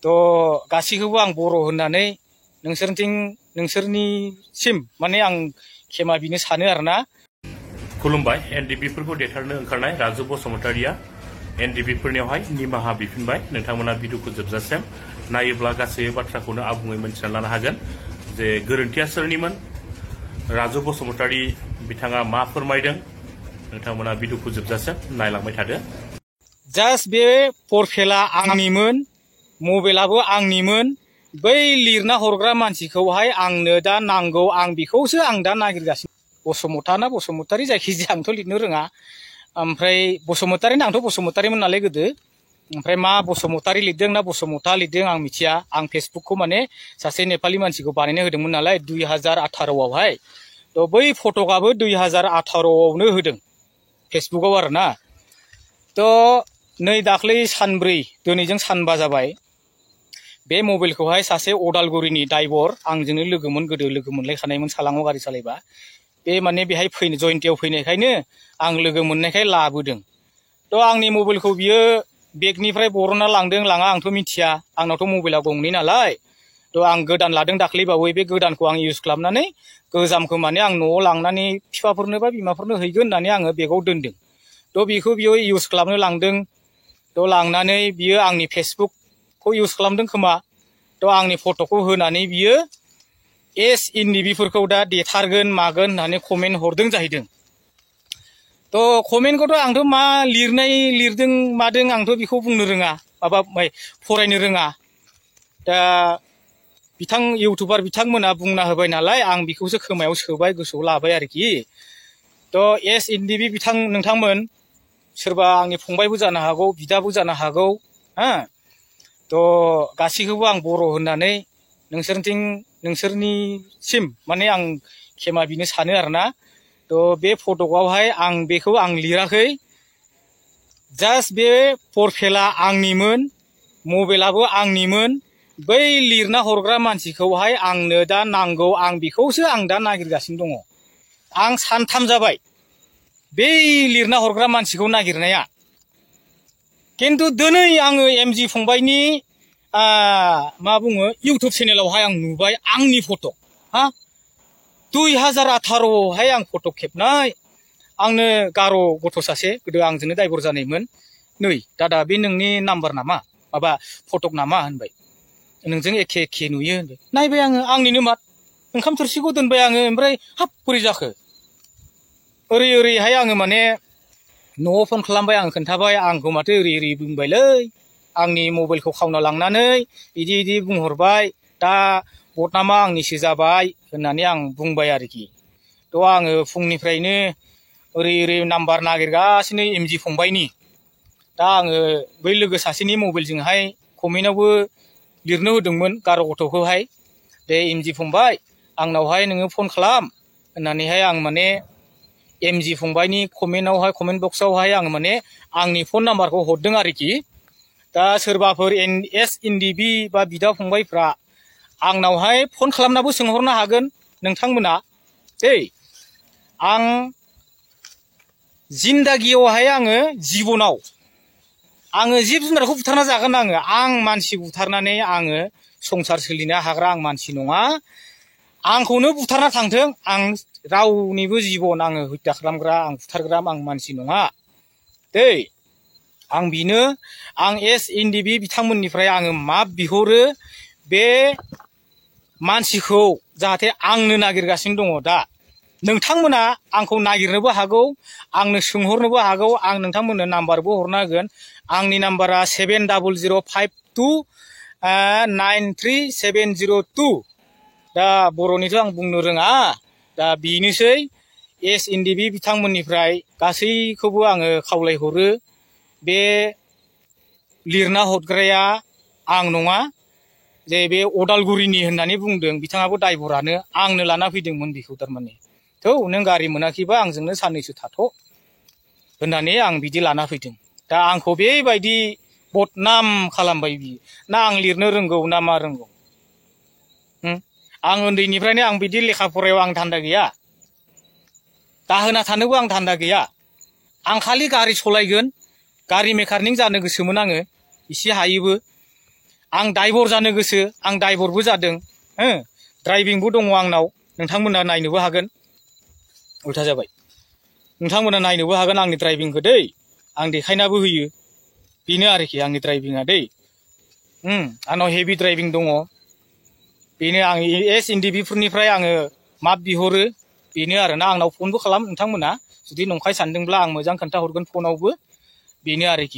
थ' गासैखौबो आं बर' होननानै नोंसोरनिसिम माने आं खेमा बिनो सानो आरोना। खुलुमबाय। एनडिपिफोरखौ देथारनो ओंखारनाय राजु बसुमतारिया एनडिपिफोरनियावहाय निमाहा बिफिनबाय। नोंथांमोना भिडिअखौ जोबजासिम नायोब्ला गासै बाथ्राखौनो आबुङै मोनथिना लानो हागोन जे गोरोन्थिया सोरनिमोन, राजु बसुमतारि बिथाङा मा फोरमायदों। नोंथांमोना भिडिअखौ जोबजासिम नायलांबाय थादो। जास्ट बे प्रफाइला आंनिमोन, मबाइलाबो आंनिमोन। बै लिरना हरग्रा मानसिखौहाय आंनो दा नांगौ, आं बेखौसो आं दा नागिरगासिनो। बसुमतारी ना बसुमतारी जायखिजाया आंथ' लिरनो रोङा। ओमफ्राय बसुमतारी आंथ' बसुमतारीमोन नालाय गोदो। ओमफ्राय मा बसुमतारी लिरदों ना बसुमता लिरदों आं मिथिया। आं फेसबुकखौ माने सासे नेपाली मानसिखौ बानायनो होदोंमोन नालाय 2018आवहाय। थ' बै फटकआबो 2018आवनो होदों फेसबुकाव आरोना। थ' नै दाख्लै सानब्रै, दिनैजों सानबा जाबाय। बे मबाइलखौहाय सासे अदालगुरिनि ड्राइभार, आंजोंनो लोगोमोन, गोदो लोगो मोनलायखानायमोन सालाङाव गारि सालायबा। बे माने बेहाय फैनो जयन्तियाव फैनायखायनो आं लोगो मोननायखाय लाबोदों। थ' आंनि मबाइलखौ बियो बेगनिफ्राय बरनना लांदों लाङा आंथ' मिथिया। आंनावथ' मबाइला गंनै नालाय। थ' आं गोदान लादों दाख्लैबावै। बे गोदानखौ आं इउज खालामनानै गोजामखौ माने आं न'आव लांनानै बिफाफोरनो बा बिमाफोरनो हैगोन होननानै आङो बेगाव दोनदों। थ' बेखौ बियो इउज खालामनो लांदों। थ' लांनानै बियो आंनि फेसबुकखौ इउज खालामदों खोमा। थ' आंनि फट'खौ होनानै बियो एनडिपिफोरखौ दा देथारगोन मागोन होननानै कमेन्ट हरदों जाहैदों। थ' कमेन्टखौथ' आंथ' मा लिरदों मादों आंथ' बेखौ बुंनो रोङा, फरायनो रोङा। दा इउटुबार बिथांमोना बुंना होबाय नालाय आं बेखौसो खोमायाव सोबाय, गोसोआव लाबाय आरोखि। थ' एनडिपि नोंथांमोन, सोरबा आंनि फंबायबो जानो हागौ, बिदाबो जानो हागौ, हा। थ' गासैखौबो आं बर' होननानै नोंसोरनिसिम माने आं खेमा बिनो सानो आरोना। थ' बे फटकआवहाय आं बेखौ आं लिराखै। जास्ट बे प्रफाइला आंनिमोन, मबाइलाबो आंनिमोन। बै लिरना हरग्रा मानसिखौहाय आंनो दा नांगौ, आं बेखौसो आं दा नागिरगासिनो दङ। आं सानथाम जाबाय बै लिरना हरग्रा मानसिखौ नागिरनाया। खिन्थु दिनै आङो एमजि फंबायनि मा बुङो इउटुब चेनेलावहाय आं नुबाय आंनि फट', हा। 2018आवहाय आं फट' खेबनाय। आंनो गार' गथ' सासे गोदो आंजोंनो ड्राइभार जानायमोन। नै दादा बे नोंनि नाम्बार नामा, माबा फटक नामा होनबाय। नोंजों एखे नुयो होनबाय। नायबाय आङो, आंनिनो मात। ओंखाम थोरसिखौ दोनबाय आङो। ओमफ्राय हाब बोरै जाखो, ओरैहाय आङो माने न'आव फन खालामबाय, आं खोन्थाबाय आंखौ माथो ओरै बुंबायलै, आंनि मबाइलखौ खावना लांनानै बिदि बुंहरबाय, दा बदनामा आंनिसो जाबाय होननानै आं बुंबाय आरोखि। थ' आङो फुंनिफ्रायनो ओरै नाम्बार नागिरगासिनो एमजि फंबायनि। दा आङो बै लोगो सासेनि मबाइलजोंहाय कमेन्टआवबो लिरनो होदोंमोन गार' गथ'खौहाय, दे एमजि फंबाय आंनावहाय नोङो फन खालाम होननानैहाय आं माने एमजि फंबायनि कमेन्ट बक्सआवहाय आं माने आंनि फन नाम्बारखौ हरदों आरोखि। दा सोरबाफोर एनडिपि बा बिदा फंबायफ्रा आंनावहाय फन खालामनाबो सोंहरनो हागोन नोंथांमोना। आं जिन्दागियावहाय आङो जिबनाव आङो जिब जुनारखौ बुथारना जागोन। आं मानसि बुथारनानै आङो संसार सोलिनो हाग्रा आं मानसि नङा। आंखौनो बुथारना थांथों, आं रावनिबो जिबन आङो हत्या खालामग्रा, आं बुथारग्रा आं मानसि नङा आं बिनो आं एनडिपि बिथांमोननिफ्राय आङो माफ बिहरो, बे मानसिखौ जाहाथे आंनो नागिरगासिनो दङ। दा नोंथांमोना आंखौ नागिरनोबो हागौ, आंनो सोंहरनोबो हागौ। आं नोंथांमोननो नाम्बारबो हरना होगोन। आंनि नाम्बारा 7005293702। दा बर'निथ' आं बुंनो रोङा। दा बेनोसै एनडिपि बिथांमोननिफ्राय गासैखौबो आङो खावलायहरो, बे लिरना हरग्राया आं नङा। जे बे अदालगुरिनि होननानै बुंदों, बिथाङाबो ड्राइभारानो, आंनो लाना फैदोंमोन बेखौ थारमाने। नों गारि मोनाखैबा आंजोंनो साननैसो थाथ' होननानै आं बिदि लाना फैदों। दा आंखौ बेबायदि बदनाम खालामबाय बियो। ना आं लिरनो रोंगौ ना मा रोंगौ? आं उन्दैनिफ्रायनो आं बिदि लेखा फरायाव आं धान्दा गैया, दाहोना थानोबो आं धान्दा गैया। आं खालि गारि सालायगोन, गारि मेकानिक जानो गोसोमोन आङो, एसे हायोबो। आं ड्राइभार जानो गोसो आं ड्राइभारबो जादों हो ड्राइभिंबो दङ आंनाव नोंथांमोना नायनोबो हागोन उल्था जाबाय नोंथांमोना नायनोबो हागोन आंनि ड्राइभिंखौ दै आं देखायनाबो होयो बेनो आरोखि आंनि ड्राइभिंआ दै आंनाव हेभि ड्राइभिं दङ बेनो आं SNDB फोरनिफ्राय आङो माप बिहरो बेनो आरोना आंनाव फनबो खालाम नोंथांमोना जुदि नंखाय सानदोंब्ला आं मोजां खोन्थाहरगोन फनावबो बेनो आरोखि